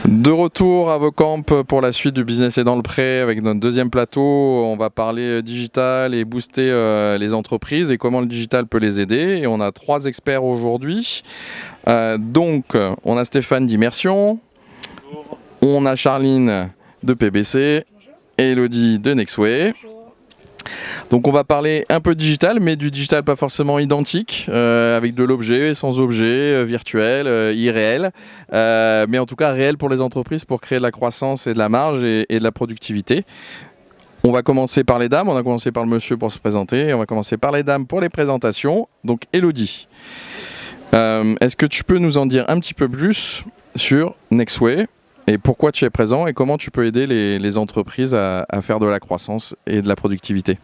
De retour à Vocamp pour la suite du Business et dans le prêt avec notre deuxième plateau. On va parler digital et booster les entreprises et comment le digital peut les aider. Et on a 3 experts aujourd'hui. Donc, on a Stéphane d'Immersion, on a Charline de PBC et Elodie de Nextway. Donc on va parler un peu digital, mais du digital pas forcément identique, avec de l'objet, sans objet, virtuel, irréel, mais en tout cas réel pour les entreprises pour créer de la croissance et de la marge et de la productivité. On va commencer par les dames, on a commencé par le monsieur pour se présenter, et on va commencer par les dames pour les présentations. Donc Elodie, est-ce que tu peux nous en dire un petit peu plus sur Nextway et pourquoi tu es présent et comment tu peux aider les entreprises à faire de la croissance et de la productivité?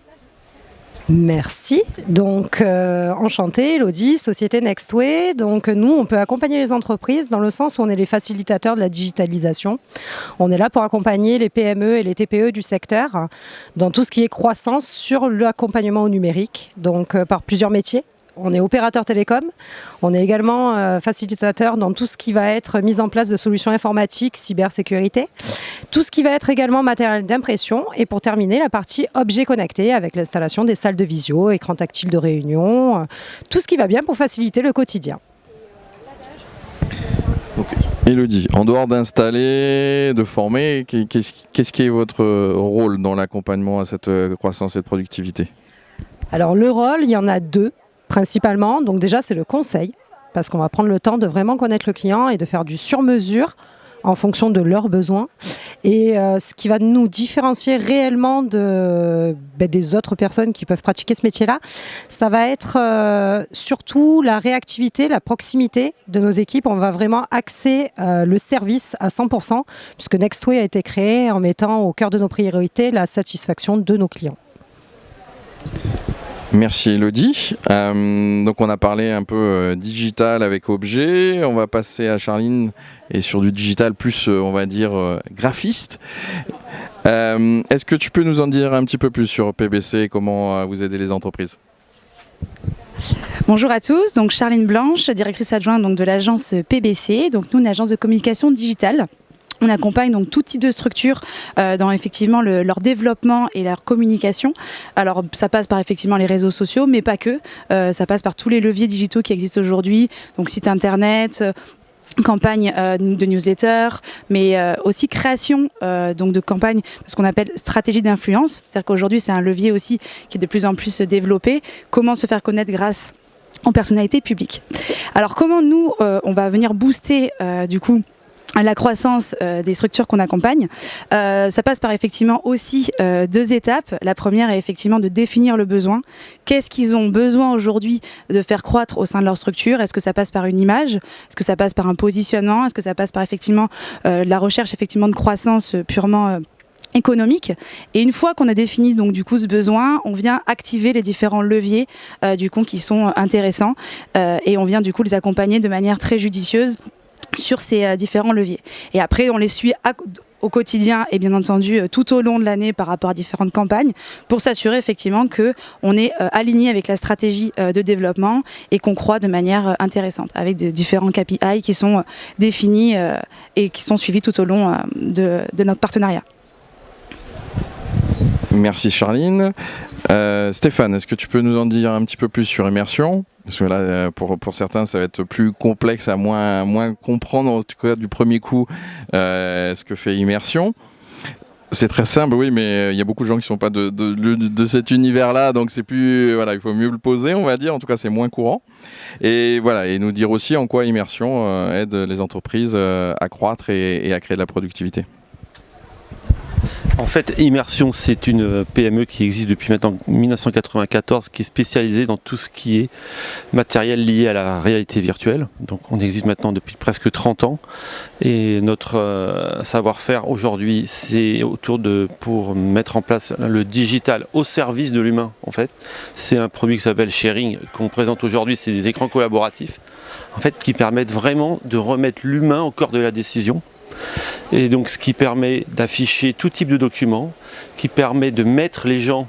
Merci. Donc, enchantée, Elodie, société Nextway. Donc, nous, on peut accompagner les entreprises dans le sens où on est les facilitateurs de la digitalisation. On est là pour accompagner les PME et les TPE du secteur dans tout ce qui est croissance sur l'accompagnement au numérique, donc par plusieurs métiers. On est opérateur télécom, on est également facilitateur dans tout ce qui va être mise en place de solutions informatiques, cybersécurité, tout ce qui va être également matériel d'impression et pour terminer la partie objets connectés avec l'installation des salles de visio, écran tactile de réunion, tout ce qui va bien pour faciliter le quotidien. Okay. Elodie, en dehors d'installer, de former, qu'est-ce qui est votre rôle dans l'accompagnement à cette croissance et de productivité? Alors le rôle, il y en a 2. Principalement, donc déjà c'est le conseil, parce qu'on va prendre le temps de vraiment connaître le client et de faire du sur-mesure en fonction de leurs besoins. Et ce qui va nous différencier réellement des autres personnes qui peuvent pratiquer ce métier-là, ça va être surtout la réactivité, la proximité de nos équipes. On va vraiment axer le service à 100%, puisque Nextway a été créé en mettant au cœur de nos priorités la satisfaction de nos clients. Merci Elodie. Donc on a parlé un peu digital avec objet. On va passer à Charline et sur du digital plus, on va dire, graphiste. Est-ce que tu peux nous en dire un petit peu plus sur PBC et comment vous aidez les entreprises? Bonjour à tous, donc Charline Blanche, directrice adjointe donc, de l'agence PBC. Donc nous, une agence de communication digitale. On accompagne donc tout type de structure dans effectivement leur développement et leur communication. Alors ça passe par effectivement les réseaux sociaux, mais pas que. Ça passe par tous les leviers digitaux qui existent aujourd'hui, donc site internet, campagne de newsletter, mais aussi création donc de campagne de ce qu'on appelle stratégie d'influence. C'est-à-dire qu'aujourd'hui c'est un levier aussi qui est de plus en plus développé. Comment se faire connaître grâce aux personnalités publiques. Alors comment nous on va venir booster du coup la croissance des structures qu'on accompagne. Ça passe par effectivement aussi 2 étapes. La première est effectivement de définir le besoin. Qu'est-ce qu'ils ont besoin aujourd'hui de faire croître au sein de leur structure? Est-ce que ça passe par une image? Est-ce que ça passe par un positionnement? Est-ce que ça passe par effectivement la recherche effectivement de croissance purement économique? Et une fois qu'on a défini donc du coup ce besoin, on vient activer les différents leviers du coup qui sont intéressants et on vient du coup les accompagner de manière très judicieuse sur ces différents leviers. Et après, on les suit au quotidien et bien entendu tout au long de l'année par rapport à différentes campagnes pour s'assurer effectivement qu'on est aligné avec la stratégie de développement et qu'on croît de manière intéressante avec des différents KPI qui sont définis et qui sont suivis tout au long de notre partenariat. Merci Charline. Stéphane, est-ce que tu peux nous en dire un petit peu plus sur Immersion? Parce que là, pour certains, ça va être plus complexe à moins comprendre, en tout cas du premier coup, ce que fait Immersion. C'est très simple, oui, mais il y a beaucoup de gens qui ne sont pas de cet univers-là, donc c'est plus, voilà, il faut mieux le poser, on va dire. En tout cas, c'est moins courant. Et voilà, et nous dire aussi en quoi Immersion aide les entreprises à croître et à créer de la productivité. En fait, Immersion, c'est une PME qui existe depuis maintenant 1994, qui est spécialisée dans tout ce qui est matériel lié à la réalité virtuelle. Donc on existe maintenant depuis presque 30 ans. Et notre savoir-faire aujourd'hui, c'est pour mettre en place le digital au service de l'humain, en fait. C'est un produit qui s'appelle Sharing, qu'on présente aujourd'hui, c'est des écrans collaboratifs, en fait, qui permettent vraiment de remettre l'humain au cœur de la décision. Et donc ce qui permet d'afficher tout type de documents, qui permet de mettre les gens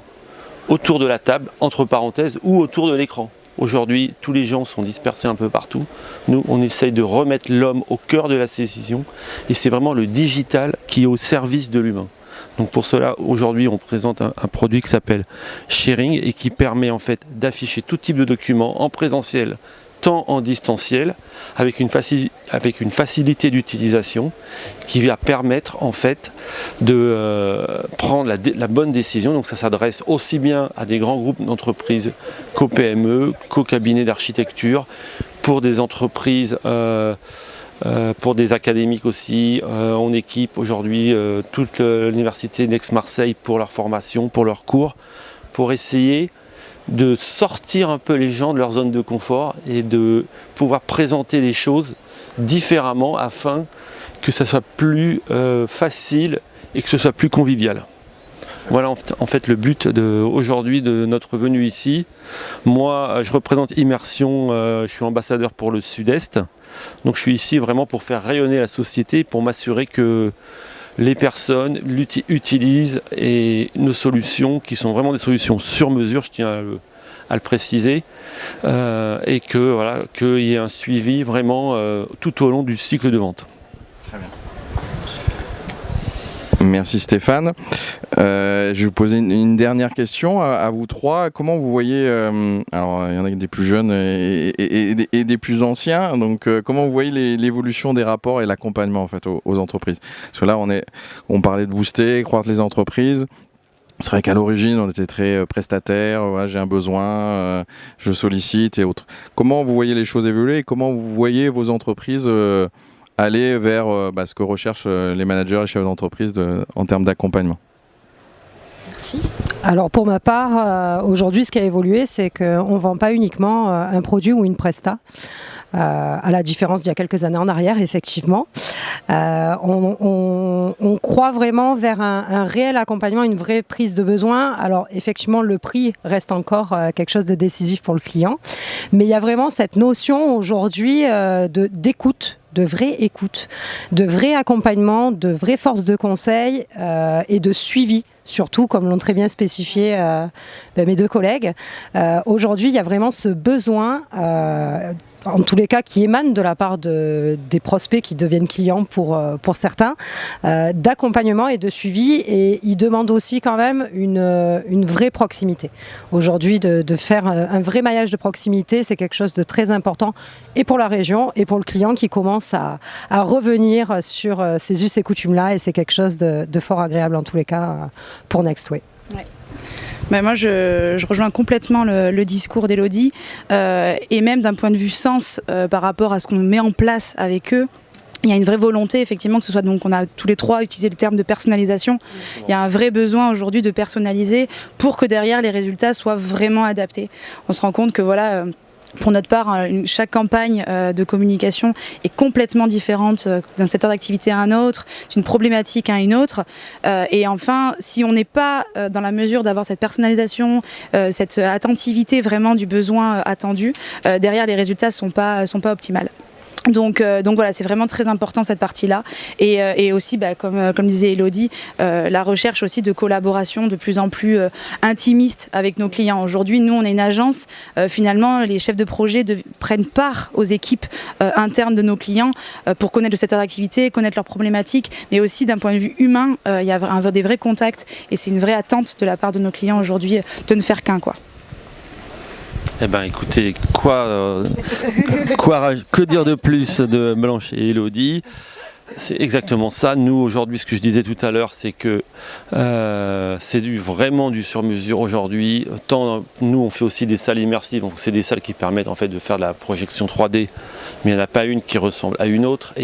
autour de la table, entre parenthèses, ou autour de l'écran. Aujourd'hui, tous les gens sont dispersés un peu partout. Nous, on essaye de remettre l'homme au cœur de la décision et c'est vraiment le digital qui est au service de l'humain. Donc pour cela, aujourd'hui, on présente un produit qui s'appelle Sharing et qui permet en fait d'afficher tout type de documents en présentiel, tant en distanciel, avec une facilité d'utilisation qui va permettre en fait de prendre la bonne décision. Donc ça s'adresse aussi bien à des grands groupes d'entreprises qu'aux PME, qu'aux cabinets d'architecture, pour des entreprises, pour des académiques aussi. On équipe aujourd'hui toute l'université d'Aix-Marseille pour leur formation, pour leurs cours, pour essayer de sortir un peu les gens de leur zone de confort et de pouvoir présenter les choses différemment afin que ça soit plus facile et que ce soit plus convivial. Voilà en fait le but aujourd'hui de notre venue ici. Moi je représente Immersion, je suis ambassadeur pour le Sud-Est, donc je suis ici vraiment pour faire rayonner la société, pour m'assurer que les personnes utilisent nos solutions qui sont vraiment des solutions sur mesure, je tiens à le préciser, et qu'il y ait un suivi vraiment tout au long du cycle de vente. Très bien. Merci Stéphane. Je vais vous poser une dernière question à vous trois. Comment vous voyez, alors il y en a des plus jeunes et des plus anciens, donc comment vous voyez l'évolution des rapports et l'accompagnement en fait aux entreprises? Parce que là on parlait de booster, croître les entreprises. C'est vrai qu'à l'origine on était très prestataire, ouais, j'ai un besoin, je sollicite et autres. Comment vous voyez les choses évoluer et comment vous voyez vos entreprises aller vers ce que recherchent les managers et chefs d'entreprise en termes d'accompagnement? Merci. Alors pour ma part, aujourd'hui ce qui a évolué, c'est qu'on ne vend pas uniquement un produit ou une presta. À la différence d'il y a quelques années en arrière, effectivement. On croit vraiment vers un réel accompagnement, une vraie prise de besoin. Alors effectivement, le prix reste encore quelque chose de décisif pour le client. Mais il y a vraiment cette notion aujourd'hui d'écoute, de vraie écoute, de vrai accompagnement, de vraie force de conseil et de suivi. Surtout, comme l'ont très bien spécifié mes deux collègues, aujourd'hui, il y a vraiment ce besoin, en tous les cas, qui émane de la part des prospects qui deviennent clients pour certains, d'accompagnement et de suivi. Et ils demandent aussi quand même une vraie proximité. Aujourd'hui, de faire un vrai maillage de proximité, c'est quelque chose de très important et pour la région et pour le client qui commence à revenir sur ces us et coutumes-là. Et c'est quelque chose de fort agréable en tous les cas pour Nextway. Ouais. Ben moi, je rejoins complètement le discours d'Élodie et même d'un point de vue sens par rapport à ce qu'on met en place avec eux. Il y a une vraie volonté, effectivement, que ce soit, donc on a tous les trois utilisé le terme de personnalisation. Il y a un vrai besoin aujourd'hui de personnaliser pour que derrière les résultats soient vraiment adaptés. On se rend compte que voilà. Pour notre part, chaque campagne de communication est complètement différente d'un secteur d'activité à un autre, d'une problématique à une autre. Et enfin, si on n'est pas dans la mesure d'avoir cette personnalisation, cette attentivité vraiment du besoin attendu, derrière les résultats sont pas optimales. Donc voilà, c'est vraiment très important cette partie-là et aussi comme disait Élodie, la recherche aussi de collaboration de plus en plus intimiste avec nos clients. Aujourd'hui, nous on est une agence, finalement les chefs de projet prennent part aux équipes internes de nos clients pour connaître le secteur d'activité, connaître leurs problématiques, mais aussi d'un point de vue humain, il y a des vrais contacts et c'est une vraie attente de la part de nos clients aujourd'hui de ne faire qu'un quoi. Eh bien écoutez, que dire de plus de Blanche et Élodie? C'est exactement ça. Nous aujourd'hui, ce que je disais tout à l'heure, c'est que c'est vraiment du sur-mesure aujourd'hui. Tant nous on fait aussi des salles immersives, donc c'est des salles qui permettent en fait de faire de la projection 3D, mais il n'y en a pas une qui ressemble à une autre.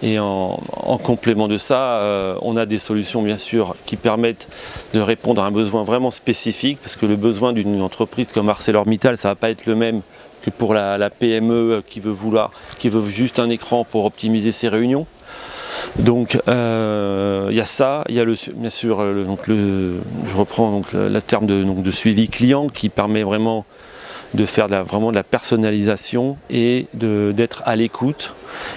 Et en complément de ça, on a des solutions bien sûr qui permettent de répondre à un besoin vraiment spécifique, parce que le besoin d'une entreprise comme ArcelorMittal, ça ne va pas être le même que pour la PME qui veut juste un écran pour optimiser ses réunions. Donc il y a ça, il y a bien sûr je reprends donc le terme de suivi client qui permet vraiment de faire vraiment de la personnalisation et d'être à l'écoute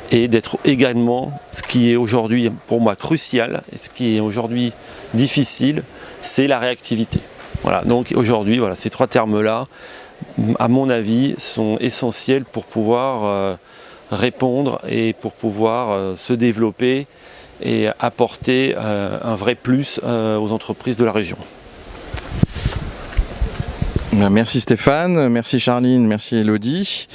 et d'être également, ce qui est aujourd'hui pour moi crucial et ce qui est aujourd'hui difficile, c'est la réactivité. Voilà, donc aujourd'hui, voilà, ces trois termes-là à mon avis, sont essentiels pour pouvoir répondre et pour pouvoir se développer et apporter un vrai plus aux entreprises de la région. Merci Stéphane, merci Charline, merci Elodie.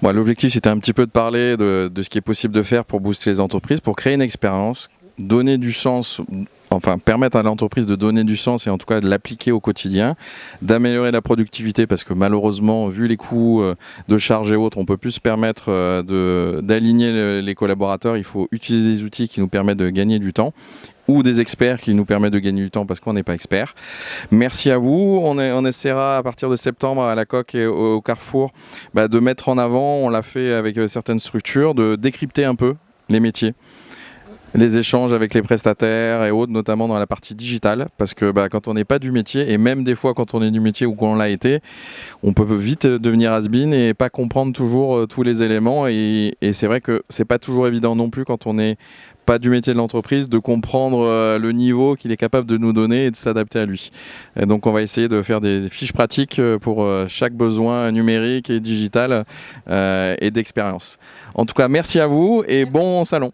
Bon, l'objectif c'était un petit peu de parler de ce qui est possible de faire pour booster les entreprises, pour créer une expérience, donner du sens, enfin permettre à l'entreprise de donner du sens et en tout cas de l'appliquer au quotidien, d'améliorer la productivité parce que malheureusement, vu les coûts de charges et autres, on ne peut plus se permettre d'aligner les collaborateurs. Il faut utiliser des outils qui nous permettent de gagner du temps ou des experts qui nous permettent de gagner du temps parce qu'on n'est pas expert. Merci à vous. On essaiera à partir de septembre à la Coque et au Carrefour de mettre en avant, on l'a fait avec certaines structures, de décrypter un peu les métiers. Les échanges avec les prestataires et autres, notamment dans la partie digitale, parce que quand on n'est pas du métier, et même des fois quand on est du métier ou quand on l'a été, on peut vite devenir has-been et pas comprendre toujours tous les éléments. Et c'est vrai que c'est pas toujours évident non plus quand on n'est pas du métier de l'entreprise de comprendre le niveau qu'il est capable de nous donner et de s'adapter à lui. Et donc on va essayer de faire des fiches pratiques pour chaque besoin numérique et digital et d'expérience. En tout cas, merci à vous et bon salon.